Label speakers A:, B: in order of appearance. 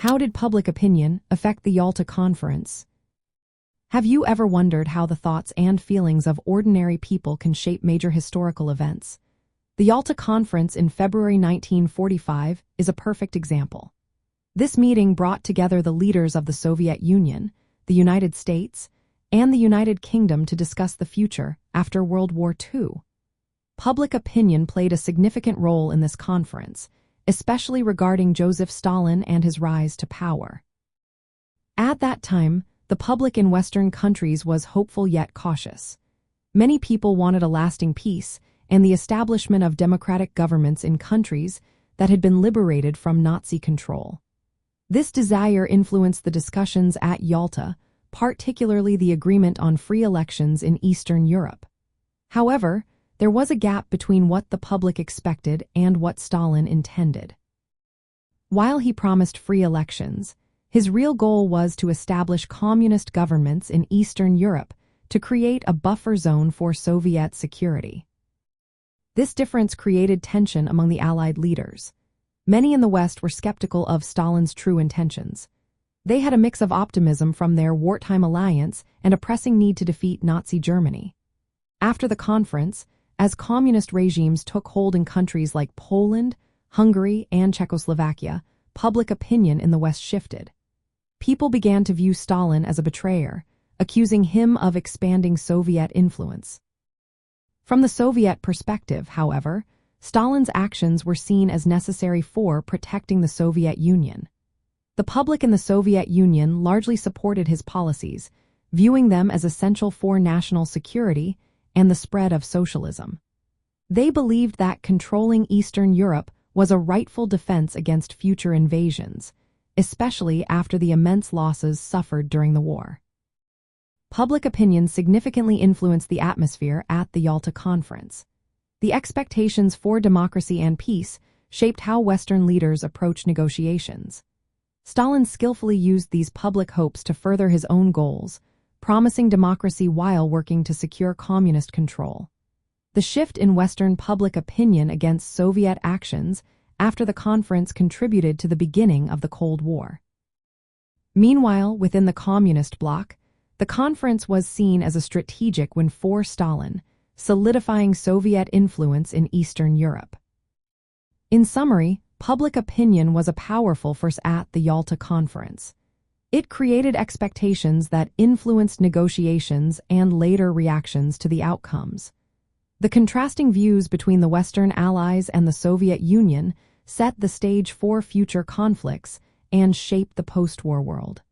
A: How did public opinion affect the Yalta Conference? Have you ever wondered how the thoughts and feelings of ordinary people can shape major historical events? The Yalta Conference in February 1945 is a perfect example. This meeting brought together the leaders of the Soviet Union, the United States, and the United Kingdom to discuss the future after World War II. Public opinion played a significant role in this conference, especially regarding Joseph Stalin and his rise to power. At that time, the public in Western countries was hopeful yet cautious. Many people wanted a lasting peace and the establishment of democratic governments in countries that had been liberated from Nazi control. This desire influenced the discussions at Yalta, particularly the agreement on free elections in Eastern Europe. However, there was a gap between what the public expected and what Stalin intended. While he promised free elections, his real goal was to establish communist governments in Eastern Europe to create a buffer zone for Soviet security. This difference created tension among the Allied leaders. Many in the West were skeptical of Stalin's true intentions. They had a mix of optimism from their wartime alliance and a pressing need to defeat Nazi Germany. After the conference, as communist regimes took hold in countries like Poland, Hungary, and Czechoslovakia, public opinion in the West shifted. People began to view Stalin as a betrayer, accusing him of expanding Soviet influence. From the Soviet perspective, however, Stalin's actions were seen as necessary for protecting the Soviet Union. The public in the Soviet Union largely supported his policies, viewing them as essential for national security and the spread of socialism. They believed that controlling Eastern Europe was a rightful defense against future invasions, especially after the immense losses suffered during the war. Public opinion significantly influenced the atmosphere at the Yalta Conference. The expectations for democracy and peace shaped how Western leaders approached negotiations. Stalin skillfully used these public hopes to further his own goals, promising democracy while working to secure communist control. The shift in Western public opinion against Soviet actions after the conference contributed to the beginning of the Cold War. Meanwhile, within the communist bloc, the conference was seen as a strategic win for Stalin, solidifying Soviet influence in Eastern Europe. In summary, public opinion was a powerful force at the Yalta Conference. It created expectations that influenced negotiations and later reactions to the outcomes. The contrasting views between the Western Allies and the Soviet Union set the stage for future conflicts and shaped the post-war world.